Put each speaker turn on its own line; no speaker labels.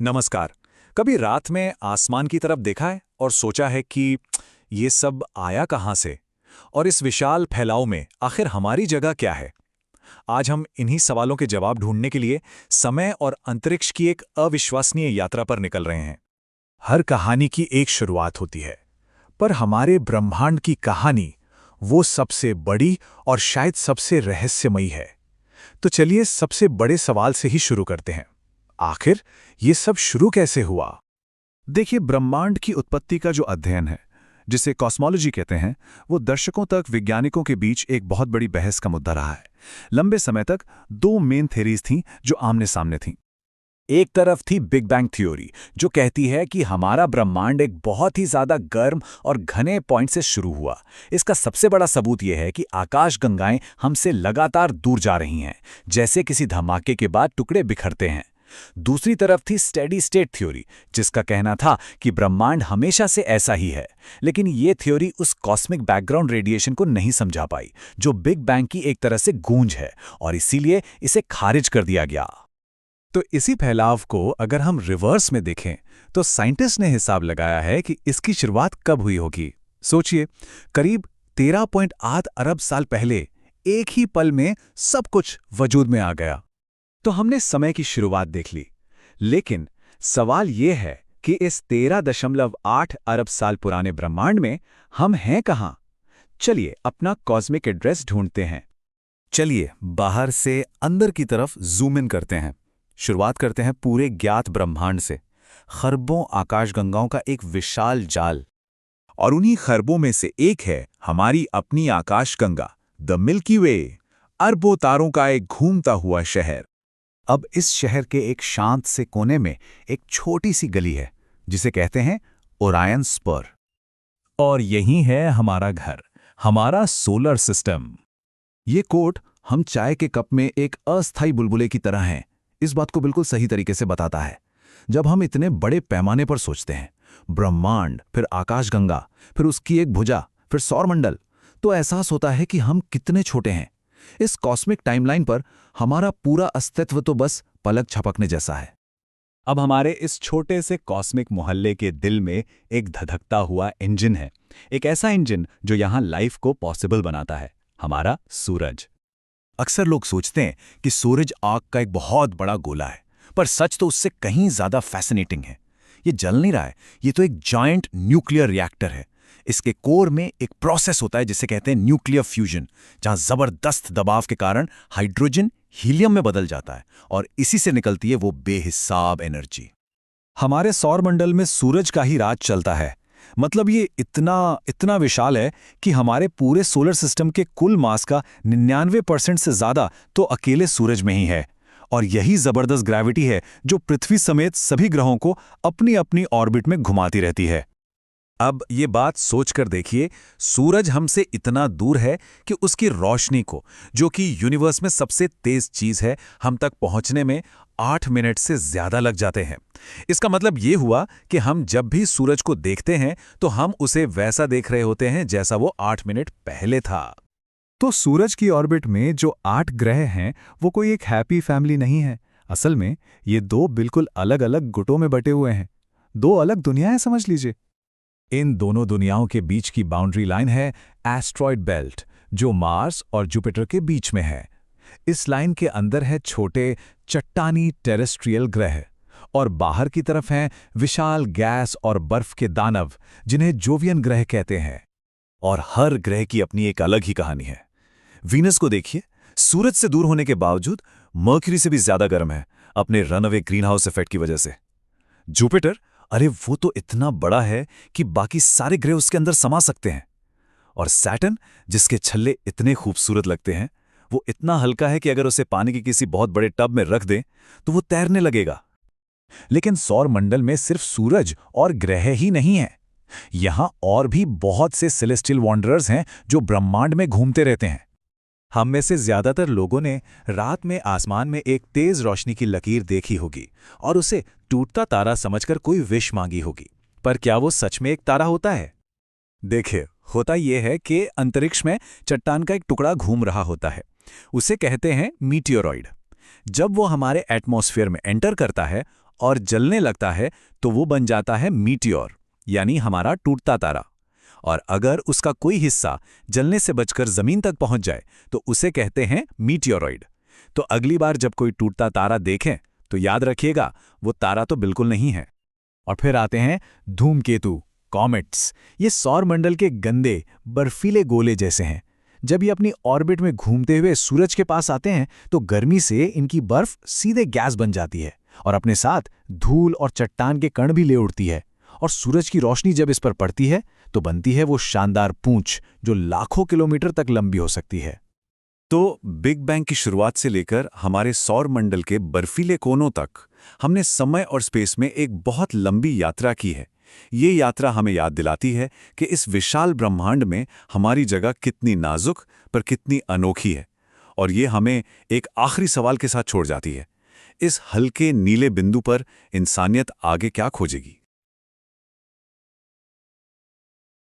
नमस्कार। कभी रात में आसमान की तरफ देखा है और सोचा है कि ये सब आया कहाँ से और इस विशाल फैलाव में आखिर हमारी जगह क्या है? आज हम इन्हीं सवालों के जवाब ढूंढने के लिए समय और अंतरिक्ष की एक अविश्वसनीय यात्रा पर निकल रहे हैं। हर कहानी की एक शुरुआत होती है, पर हमारे ब्रह्मांड की कहानी वो सबसे बड़ी और शायद सबसे रहस्यमयी है। तो चलिए सबसे बड़े सवाल से ही शुरू करते हैं। आखिर ये सब शुरू कैसे हुआ?
देखिए, ब्रह्मांड की उत्पत्ति का जो अध्ययन है, जिसे कॉस्मोलॉजी कहते हैं, वो दर्शकों तक वैज्ञानिकों के बीच एक बहुत बड़ी बहस का मुद्दा रहा है। लंबे समय तक दो मेन थ्योरीज थीं जो आमने सामने थीं।
एक तरफ थी बिग बैंग थ्योरी, जो कहती है कि हमारा ब्रह्मांड एक बहुत ही ज्यादा गर्म और घने पॉइंट से शुरू हुआ। इसका सबसे बड़ा सबूत यह है कि आकाशगंगाएं हमसे लगातार दूर जा रही हैं, जैसे किसी धमाके के बाद टुकड़े बिखरते हैं। दूसरी तरफ थी स्टेडी स्टेट थ्योरी, जिसका कहना था कि ब्रह्मांड हमेशा से ऐसा ही है। लेकिन ये थ्योरी उस कॉस्मिक बैकग्राउंड रेडिएशन को नहीं समझा पाई, जो बिग बैंग की एक तरह से गूंज है, और इसीलिए इसे खारिज कर दिया गया।
तो इसी फैलाव को अगर हम रिवर्स में देखें, तो साइंटिस्ट ने हिसाब लगाया है कि इसकी शुरुआत कब हुई होगी। सोचिए, करीब 13.8 अरब साल पहले एक ही पल में सब कुछ वजूद में आ गया। तो हमने समय की शुरुआत देख ली, लेकिन सवाल यह है कि इस 13.8 अरब साल पुराने ब्रह्मांड में हम हैं कहां? चलिए अपना कॉस्मिक एड्रेस ढूंढते हैं। चलिए बाहर से अंदर की तरफ जूम इन करते हैं। शुरुआत करते हैं पूरे ज्ञात ब्रह्मांड से, खरबों आकाशगंगाओं का एक विशाल जाल।
और उन्हीं खरबों में से एक है हमारी अपनी आकाशगंगा, द मिल्की वे, अरबों तारों का एक घूमता हुआ शहर।
अब इस शहर के एक शांत से कोने में एक छोटी सी गली है, जिसे कहते हैं ओरायन स्पर।
और यही है हमारा घर, हमारा सोलर सिस्टम।
ये कोट हम चाय के कप में एक अस्थायी बुलबुले की तरह हैं, इस बात को बिल्कुल सही तरीके से बताता है। जब हम इतने बड़े पैमाने पर सोचते हैं, ब्रह्मांड, फिर आकाशगंगा, फिर उसकी एक भुजा, फिर सौरमंडल, तो एहसास होता है कि हम कितने छोटे हैं। इस कॉस्मिक टाइमलाइन पर हमारा पूरा अस्तित्व तो बस पलक झपकने जैसा है।
अब हमारे इस छोटे से कॉस्मिक मोहल्ले के दिल में एक धधकता हुआ इंजन है, एक ऐसा इंजन जो यहां लाइफ को पॉसिबल बनाता है, हमारा सूरज।
अक्सर लोग सोचते हैं कि सूरज आग का एक बहुत बड़ा गोला है, पर सच तो उससे कहीं ज्यादा फैसिनेटिंग है। ये जल नहीं रहा है, ये तो एक जायंट न्यूक्लियर रिएक्टर है। इसके कोर में एक प्रोसेस होता है जिसे कहते हैं न्यूक्लियर फ्यूजन, जहां जबरदस्त दबाव के कारण हाइड्रोजन हीलियम में बदल जाता है और इसी से निकलती है वो बेहिसाब एनर्जी।
हमारे सौरमंडल में सूरज का ही राज चलता है। मतलब ये इतना इतना विशाल है कि हमारे पूरे सोलर सिस्टम के कुल मास का 99% से ज्यादा तो अकेले सूरज में ही है। और यही जबरदस्त ग्रेविटी है जो पृथ्वी समेत सभी ग्रहों को अपनी अपनी ऑर्बिट में घुमाती रहती है। अब ये बात सोचकर देखिए, सूरज हमसे इतना दूर है कि उसकी रोशनी को, जो कि यूनिवर्स में सबसे तेज चीज है, हम तक पहुंचने में 8 मिनट से ज्यादा लग जाते हैं। इसका मतलब ये हुआ कि हम जब भी सूरज को देखते हैं तो हम उसे वैसा देख रहे होते हैं जैसा वो 8 मिनट पहले था।
तो सूरज की ऑर्बिट में जो 8 ग्रह हैं, वो कोई एक हैप्पी फैमिली नहीं है। असल में ये दो बिल्कुल अलग अलग गुटों में बटे हुए हैं, दो अलग दुनियाएं समझ लीजिए।
इन दोनों दुनियाओं के बीच की बाउंड्री लाइन है एस्ट्रॉयड बेल्ट, जो मार्स और जुपिटर के बीच में है। इस लाइन के अंदर है छोटे चट्टानी टेरेस्ट्रियल ग्रह, और बाहर की तरफ हैं विशाल गैस और बर्फ के दानव, जिन्हें जोवियन ग्रह कहते हैं। और हर ग्रह की अपनी एक अलग ही कहानी है। वीनस को देखिए, सूरज से दूर होने के बावजूद मर्क्यूरी से भी ज्यादा गर्म है, अपने रनअवे ग्रीनहाउस इफेक्ट की वजह से। जुपिटर, अरे वो तो इतना बड़ा है कि बाकी सारे ग्रह उसके अंदर समा सकते हैं। और सैटर्न, जिसके छल्ले इतने खूबसूरत लगते हैं, वो इतना हल्का है कि अगर उसे पानी के किसी बहुत बड़े टब में रख दें तो वो तैरने लगेगा। लेकिन सौरमंडल में सिर्फ सूरज और ग्रह ही नहीं है, यहां और भी बहुत से सेलेस्टियल वॉन्डरर्स हैं जो ब्रह्मांड में घूमते रहते हैं। हम में से ज्यादातर लोगों ने रात में आसमान में एक तेज रोशनी की लकीर देखी होगी और उसे टूटता तारा समझकर कोई विश मांगी होगी। पर क्या वो सच में एक तारा होता है? देखिए, होता यह है कि अंतरिक्ष में चट्टान का एक टुकड़ा घूम रहा होता है। उसे कहते हैं मीटियोरॉइड। जब वो हमारे एटमॉस्फेयर में एंटर करता है
और जलने लगता है तो वो बन जाता है मीटियोर, यानी हमारा टूटता तारा। और अगर उसका कोई हिस्सा जलने से बचकर जमीन तक पहुंच जाए तो उसे कहते हैं मीटियोरॉइड। तो अगली बार जब कोई टूटता तारा देखें तो याद रखिएगा, वो तारा तो बिल्कुल नहीं है।
और फिर आते हैं धूमकेतु, कॉमेट्स। ये सौरमंडल के गंदे बर्फीले गोले जैसे हैं। जब ये अपनी ऑर्बिट में घूमते हुए सूरज के पास आते हैं तो गर्मी से इनकी बर्फ सीधे गैस बन जाती है और अपने साथ धूल और चट्टान के कण भी ले उड़ती है। और सूरज की रोशनी जब इस पर पड़ती है तो बनती है वो शानदार पूंछ जो लाखों किलोमीटर तक लंबी हो सकती है।
तो बिग बैंग की शुरुआत से लेकर हमारे सौर मंडल के बर्फीले कोनों तक हमने समय और स्पेस में एक बहुत लंबी यात्रा की है। ये यात्रा हमें याद दिलाती है कि इस विशाल ब्रह्मांड में हमारी जगह कितनी नाजुक पर कितनी अनोखी है। और ये हमें एक आखिरी सवाल के साथ छोड़ जाती है, इस हल्के नीले बिंदु पर इंसानियत आगे क्या खोजेगी।